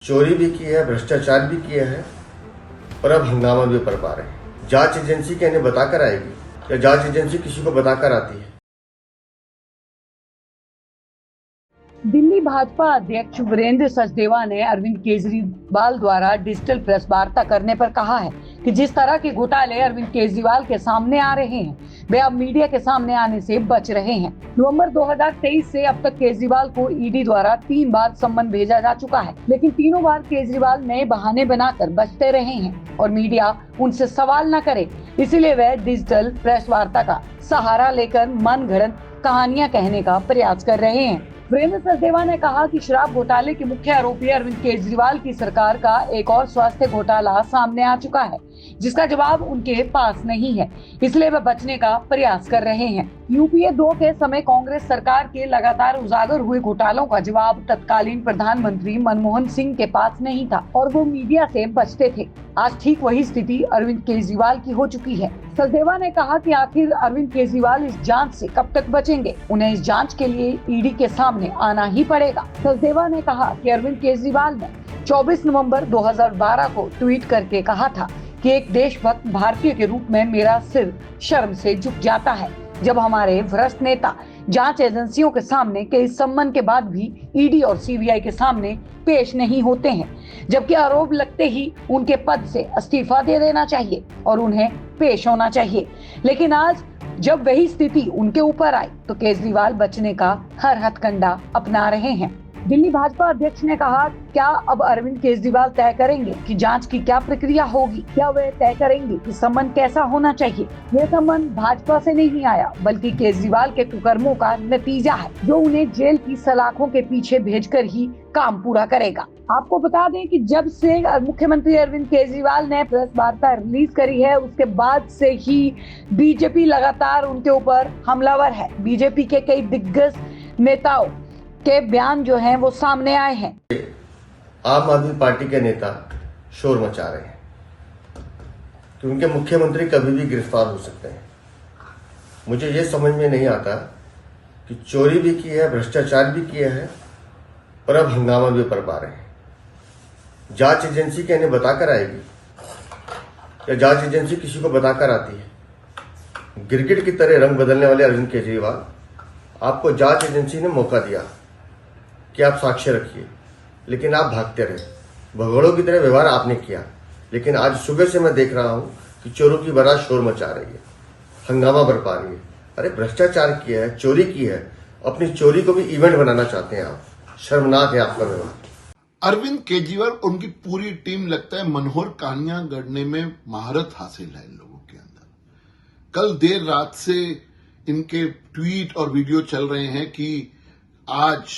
चोरी भी की है, भ्रष्टाचार भी किया है और अब हंगामा भी कर पा रहे हैं। जांच एजेंसी क्या इन्हें बताकर आएगी या जांच एजेंसी किसी को बताकर आती है? दिल्ली भाजपा अध्यक्ष वीरेंद्र सचदेवा ने अरविंद केजरीवाल द्वारा डिजिटल प्रेस वार्ता करने पर कहा है कि जिस तरह के घोटाले अरविंद केजरीवाल के सामने आ रहे हैं वे अब मीडिया के सामने आने से बच रहे हैं। नवंबर 2023 से अब तक केजरीवाल को ईडी द्वारा 3 बार सम्मन भेजा जा चुका है, लेकिन तीनों बार केजरीवाल नए बहाने बनाकर बचते रहे हैं और मीडिया उनसे सवाल न करे, इसीलिए वह डिजिटल प्रेस वार्ता का सहारा लेकर मनगढ़ंत कहानियां कहने का प्रयास कर रहे हैं। वीरेंद्र सचदेवा ने कहा कि शराब घोटाले के मुख्य आरोपी अरविंद केजरीवाल की सरकार का एक और स्वास्थ्य घोटाला सामने आ चुका है, जिसका जवाब उनके पास नहीं है, इसलिए वे बचने का प्रयास कर रहे हैं। यूपीए 2 के समय कांग्रेस सरकार के लगातार उजागर हुए घोटालों का जवाब तत्कालीन प्रधानमंत्री मनमोहन सिंह के पास नहीं था और वो मीडिया से बचते थे। आज ठीक वही स्थिति अरविंद केजरीवाल की हो चुकी है। सचदेवा ने कहा कि आखिर अरविंद केजरीवाल इस जांच से कब तक बचेंगे, उन्हें इस जांच के लिए ईडी के सामने आना ही पड़ेगा। सचदेवा ने कहा कि अरविंद केजरीवाल ने 24 नवंबर 2012 को ट्वीट करके कहा था कि एक देशभक्त भारतीय के रूप में मेरा सिर शर्म से झुक जाता है जब हमारे भ्रष्ट नेता जांच एजेंसियों के सामने कई सम्मन के बाद भी ईडी और सीबीआई के सामने पेश नहीं होते हैं, जबकि आरोप लगते ही उनके पद से इस्तीफा दे देना चाहिए और उन्हें पेश होना चाहिए। लेकिन आज जब वही स्थिति उनके ऊपर आई तो केजरीवाल बचने का हर हथकंडा अपना रहे हैं। दिल्ली भाजपा अध्यक्ष ने कहा, क्या अब अरविंद केजरीवाल तय करेंगे कि जांच की क्या प्रक्रिया होगी? क्या वे तय करेंगे कि सम्मन कैसा होना चाहिए? यह सम्मन भाजपा से नहीं आया बल्कि केजरीवाल के कुकर्मों का नतीजा है, जो उन्हें जेल की सलाखों के पीछे भेजकर ही काम पूरा करेगा। आपको बता दें कि जब से मुख्यमंत्री अरविंद केजरीवाल ने प्रेस वार्ता रिलीज करी है, उसके बाद से ही बीजेपी लगातार उनके ऊपर हमलावर है। बीजेपी के कई दिग्गज नेताओं के बयान जो हैं वो सामने आए हैं। आम आदमी पार्टी के नेता शोर मचा रहे हैं कि उनके मुख्यमंत्री कभी भी गिरफ्तार हो सकते हैं। मुझे ये समझ में नहीं आता कि चोरी भी की है, भ्रष्टाचार भी किया है और अब हंगामा भी कर पा रहे हैं। जांच एजेंसी क्या इन्हें बताकर आएगी या जांच एजेंसी किसी को बताकर आती है? गिरगिट की तरह रंग बदलने वाले अरविंद केजरीवाल, आपको जांच एजेंसी ने मौका दिया कि आप साक्ष्य रखिए, लेकिन आप भागते रहे। भगोड़ों की तरह व्यवहार आपने किया, लेकिन आज सुबह से मैं देख रहा हूं कि चोरों की बारात शोर मचा रही है, हंगामा बरपा रही है। अरे भ्रष्टाचार किया है, चोरी की है, अपनी चोरी को भी इवेंट बनाना चाहते हैं आप। शर्मनाक है आपका व्यवहार। अरविंद केजरीवाल और उनकी पूरी टीम लगता है मनोहर कहानियां गढ़ने में महारत हासिल है इन लोगों के अंदर। कल देर रात से इनके ट्वीट और वीडियो चल रहे हैं कि आज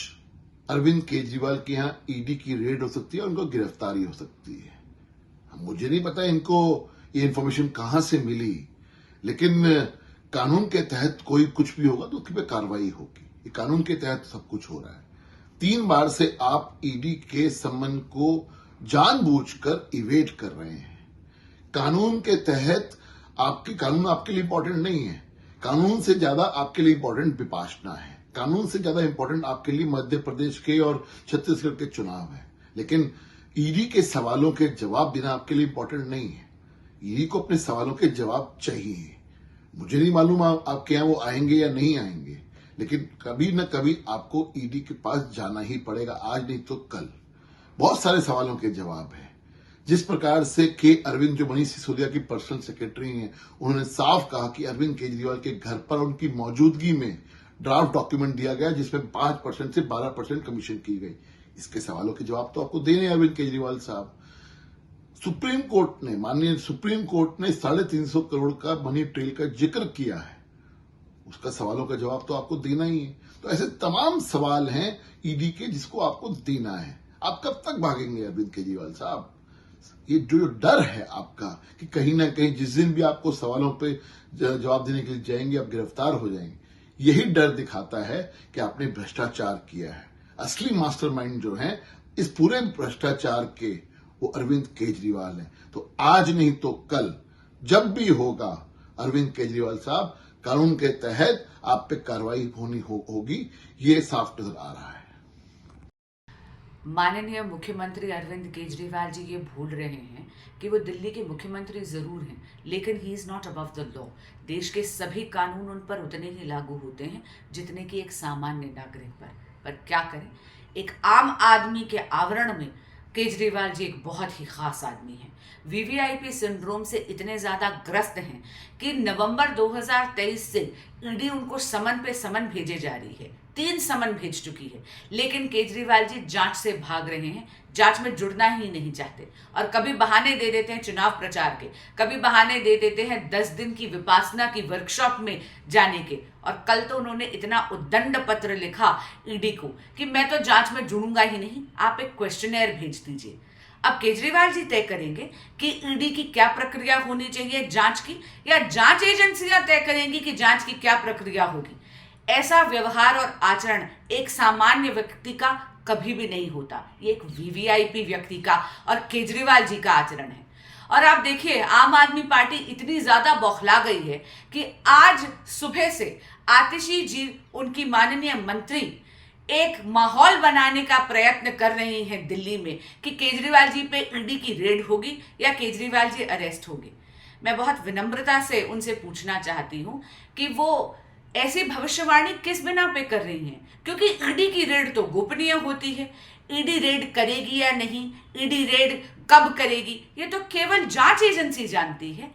अरविंद केजरीवाल के यहां ईडी की रेड हो सकती है और उनको गिरफ्तारी हो सकती है। मुझे नहीं पता इनको ये इन्फॉर्मेशन कहां से मिली, लेकिन कानून के तहत कोई कुछ भी होगा तो उसकी पे कार्रवाई होगी। ये कानून के तहत सब कुछ हो रहा है। 3 बार से आप ईडी के सम्मन को जानबूझकर इवेट कर रहे हैं। कानून के तहत कानून आपके लिए इंपॉर्टेंट नहीं है। कानून से ज्यादा आपके लिए इंपॉर्टेंट विपाशना है। कानून से ज्यादा इंपॉर्टेंट आपके लिए मध्य प्रदेश के और छत्तीसगढ़ के चुनाव है। लेकिन ईडी के सवालों के जवाब देना आपके लिए इंपॉर्टेंट नहीं है। ईडी को अपने सवालों के जवाब चाहिए। मुझे नहीं मालूम आपके यहां वो आएंगे या नहीं आएंगे, लेकिन कभी न कभी आपको ईडी के पास जाना ही पड़ेगा, आज नहीं तो कल। बहुत सारे सवालों के जवाब है। जिस प्रकार से के अरविंद, जो मनीष सिसोदिया की पर्सनल सेक्रेटरी हैं, उन्होंने साफ कहा कि अरविंद केजरीवाल के घर पर उनकी मौजूदगी में ड्राफ्ट डॉक्यूमेंट दिया गया जिसमें 5% से 12% कमीशन की गई। इसके सवालों के जवाब तो आपको देने अरविंद केजरीवाल साहब। माननीय सुप्रीम कोर्ट ने 350 करोड़ का मनी ट्रेल का जिक्र किया है, उसका सवालों का जवाब तो आपको देना ही है। तो ऐसे तमाम सवाल हैं ईडी के जिसको आपको देना है। आप कब तक भागेंगे अरविंद केजरीवाल साहब? ये जो डर है आपका कि कहीं ना कहीं जिस दिन भी आपको सवालों पे जवाब देने के लिए जाएंगे आप गिरफ्तार हो जाएंगे, यही डर दिखाता है कि आपने भ्रष्टाचार किया है। असली मास्टरमाइंड जो है इस पूरे भ्रष्टाचार के, वो अरविंद केजरीवाल हैं। तो आज नहीं तो कल जब भी होगा अरविंद केजरीवाल साहब, कानून के तहत आप पे कार्रवाई होगी, ये साफ नजर आ रहा है। माननीय मुख्यमंत्री अरविंद केजरीवाल जी ये भूल रहे हैं कि वो दिल्ली के मुख्यमंत्री जरूर हैं, लेकिन he is not above the law. देश के सभी कानून उन पर उतने ही लागू होते हैं जितने कि एक सामान्य नागरिक पर क्या करें, एक आम आदमी के आवरण में केजरीवाल जी एक बहुत ही खास आदमी हैं। वीवीआईपी सिंड्रोम से इतने ज्यादा ग्रस्त हैं कि नवंबर 2023 से ईडी उनको समन पे समन भेजे जा रही है। 3 समन भेज चुकी है, लेकिन केजरीवाल जी जांच से भाग रहे हैं, जांच में जुड़ना ही नहीं चाहते। और कभी बहाने दे देते हैं चुनाव प्रचार के, कभी बहाने दे देते हैं 10 दिन की विपासना की वर्कशॉप में जाने के। और कल तो उन्होंने इतना उद्दंड पत्र लिखा ईडी को कि मैं तो जांच में जुड़ूंगा ही नहीं, आप एक क्वेश्चनेयर भेज दीजिए। अब केजरीवाल जी तय करेंगे कि ईडी की क्या प्रक्रिया होनी चाहिए जांच की, या जांच एजेंसियां तय करेंगी कि जांच की क्या प्रक्रिया होगी। ऐसा व्यवहार और आचरण एक सामान्य व्यक्ति का कभी भी नहीं होता, ये एक वीवीआईपी व्यक्ति का और केजरीवाल जी का आचरण है। और आप देखिए, आम आदमी पार्टी इतनी ज्यादा बौखला गई है कि आज सुबह से आतिशी जी, उनकी माननीय मंत्री, एक माहौल बनाने का प्रयत्न कर रही हैं दिल्ली में कि केजरीवाल जी पे ईडी की रेड होगी या केजरीवाल जी अरेस्ट होंगे। मैं बहुत विनम्रता से उनसे पूछना चाहती हूं कि वो ऐसी भविष्यवाणी किस बिना पे कर रही हैं, क्योंकि ईडी की रेड तो गोपनीय होती है। ईडी रेड करेगी या नहीं, ईडी रेड कब करेगी, ये तो केवल जांच एजेंसी जानती है।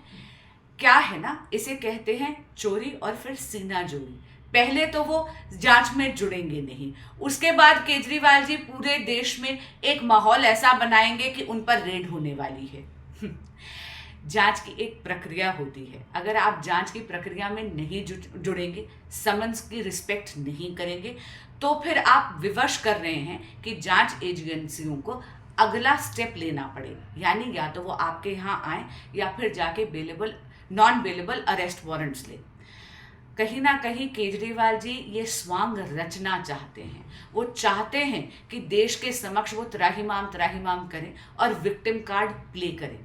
क्या है ना, इसे कहते हैं चोरी और फिर सीना जोरी। पहले तो वो जांच में जुड़ेंगे नहीं, उसके बाद केजरीवाल जी पूरे देश में एक माहौल ऐसा बनाएंगे कि उन पर रेड होने वाली है। जांच की एक प्रक्रिया होती है, अगर आप जांच की प्रक्रिया में नहीं जुड़ेंगे, समन्स की रिस्पेक्ट नहीं करेंगे, तो फिर आप विवश कर रहे हैं कि जांच एजेंसियों को अगला स्टेप लेना पड़े, यानी या तो वो आपके यहाँ आए या फिर जाके नॉन बेलेबल अरेस्ट वारंट्स ले। कहीं ना कहीं केजरीवाल जी ये स्वांग रचना चाहते हैं। वो चाहते हैं कि देश के समक्ष वो त्राहिमाम करें और विक्टिम कार्ड प्ले करें।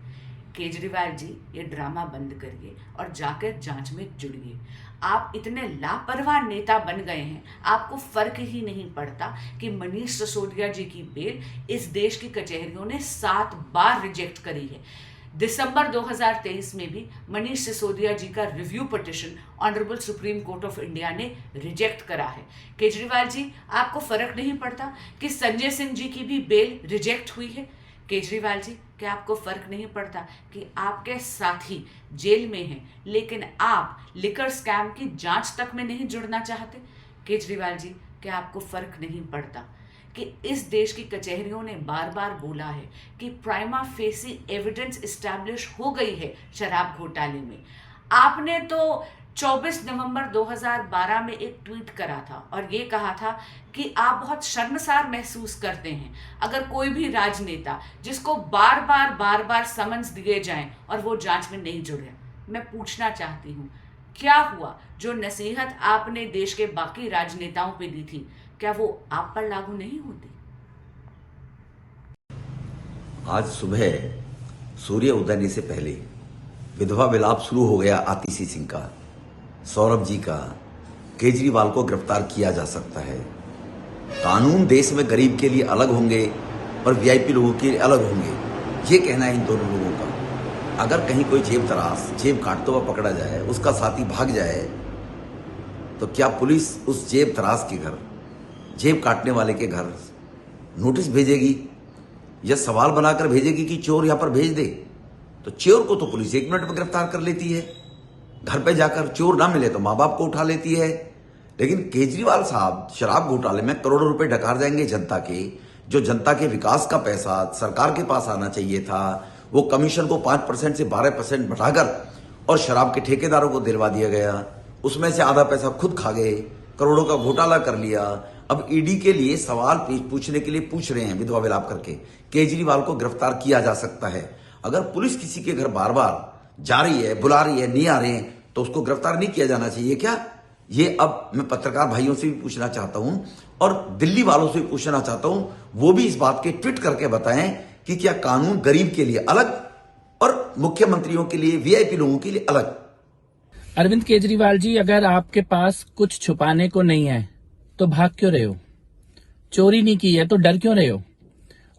केजरीवाल जी, ये ड्रामा बंद करिए और जाकर जांच में जुड़िए। आप इतने लापरवाह नेता बन गए हैं, आपको फर्क ही नहीं पड़ता कि मनीष सिसोदिया जी की बेल इस देश की कचहरियों ने 7 बार रिजेक्ट करी है। दिसंबर 2023 में भी मनीष सिसोदिया जी का review petition honourable supreme court of India ने रिजेक्ट करा है। केजरीवाल जी, आपको फर्क नहीं पड़ता कि संजय सिंह जी की भी बेल रिजेक्ट हुई है? केजरीवाल जी, क्या आपको फर्क नहीं पड़ता कि आपके साथी जेल में हैं, लेकिन आप लिकर स्कैम की जांच तक में नहीं जुड़ना चाहते? केजरीवाल जी, क्या आपको फर्क नहीं पड़ता कि इस देश की कचहरियों ने बार बार बोला है कि प्राइमा फेसी एविडेंस एस्टैब्लिश हो गई है शराब घोटाले में? आपने तो 24 नवंबर 2012 में एक ट्वीट करा था और ये कहा था कि आप बहुत शर्मसार महसूस करते हैं अगर कोई भी राजनेता जिसको बार बार समन्स दिए जाएं और वो जांच में नहीं जुड़े। मैं पूछना चाहती हूँ, क्या हुआ? जो नसीहत आपने देश के बाकी राजनेताओं पे दी थी, क्या वो आप पर लागू नहीं होती? आज सुबह सूर्य उदय से पहले विधवा विलाप शुरू हो गया आतिशी सिंह का, सौरभ जी का। केजरीवाल को गिरफ्तार किया जा सकता है। कानून देश में गरीब के लिए अलग होंगे और वीआईपी लोगों के लिए अलग होंगे, ये कहना है इन दोनों लोगों का। अगर कहीं कोई जेब काटता हुआ पकड़ा जाए, उसका साथी भाग जाए, तो क्या पुलिस उस जेब तराश के घर, जेब काटने वाले के घर नोटिस भेजेगी या सवाल बनाकर भेजेगी कि चोर यहां पर भेज दे? तो चोर को तो पुलिस 1 मिनट में गिरफ्तार कर लेती है। घर पे जाकर चोर ना मिले तो माँ बाप को उठा लेती है। लेकिन केजरीवाल साहब शराब घोटाले में करोड़ों रुपए डकार जाएंगे जनता के, जो जनता के विकास का पैसा सरकार के पास आना चाहिए था, वो कमीशन को 5% से 12% बढ़ाकर और शराब के ठेकेदारों को दिलवा दिया गया। उसमें से आधा पैसा खुद खा गए, करोड़ों का घोटाला कर लिया। अब ईडी के लिए सवाल पूछने के लिए पूछ रहे हैं विधवा विलाप करके। केजरीवाल को गिरफ्तार किया जा सकता है। अगर पुलिस किसी के घर बार बार जा रही है, बुला रही है, नहीं आ रहे हैं, तो उसको गिरफ्तार नहीं किया जाना चाहिए क्या? ये अब मैं पत्रकार भाइयों से भी पूछना चाहता हूं और दिल्ली वालों से भी पूछना चाहता हूं, वो भी इस बात के ट्वीट करके बताएं कि क्या कानून गरीब के लिए अलग और मुख्यमंत्रियों के लिए, वीआईपी लोगों के लिए अलग? अरविंद केजरीवाल जी, अगर आपके पास कुछ छुपाने को नहीं है तो भाग क्यों रहे हो? चोरी नहीं की है तो डर क्यों रहे हो?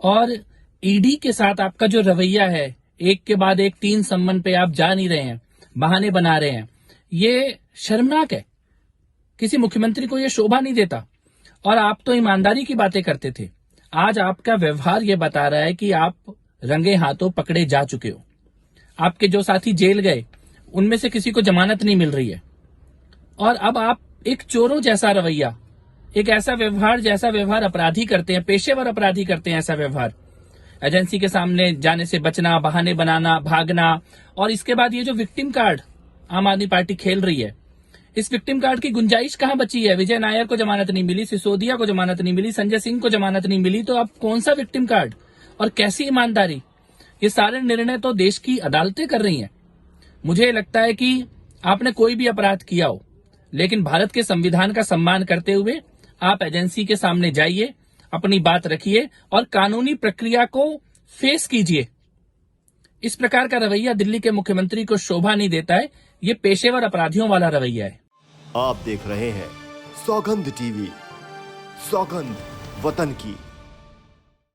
और ईडी के साथ आपका जो रवैया है, एक के बाद एक 3 सम्मन पे आप जा नहीं रहे हैं, बहाने बना रहे हैं, ये शर्मनाक है। किसी मुख्यमंत्री को ये शोभा नहीं देता। और आप तो ईमानदारी की बातें करते थे, आज आपका व्यवहार ये बता रहा है कि आप रंगे हाथों पकड़े जा चुके हो। आपके जो साथी जेल गए उनमें से किसी को जमानत नहीं मिल रही है, और अब आप एक चोरों जैसा रवैया, एक ऐसा व्यवहार अपराधी करते हैं, पेशेवर अपराधी करते हैं ऐसा व्यवहार। एजेंसी के सामने जाने से बचना, बहाने बनाना, भागना, और इसके बाद ये जो विक्टिम कार्ड आम आदमी पार्टी खेल रही है, इस विक्टिम कार्ड की गुंजाइश कहां बची है? विजय नायर को जमानत नहीं मिली, सिसोदिया को जमानत नहीं मिली, संजय सिंह को जमानत नहीं मिली, तो अब कौन सा विक्टिम कार्ड और कैसी ईमानदारी? ये सारे निर्णय तो देश की अदालतें कर रही हैं। मुझे लगता है कि आपने कोई भी अपराध किया हो, लेकिन भारत के संविधान का सम्मान करते हुए आप एजेंसी के सामने जाइए, अपनी बात रखिए और कानूनी प्रक्रिया को फेस कीजिए। इस प्रकार का रवैया दिल्ली के मुख्यमंत्री को शोभा नहीं देता है। ये पेशेवर अपराधियों वाला रवैया है। आप देख रहे हैं सौगंध टीवी, सौगंध वतन की।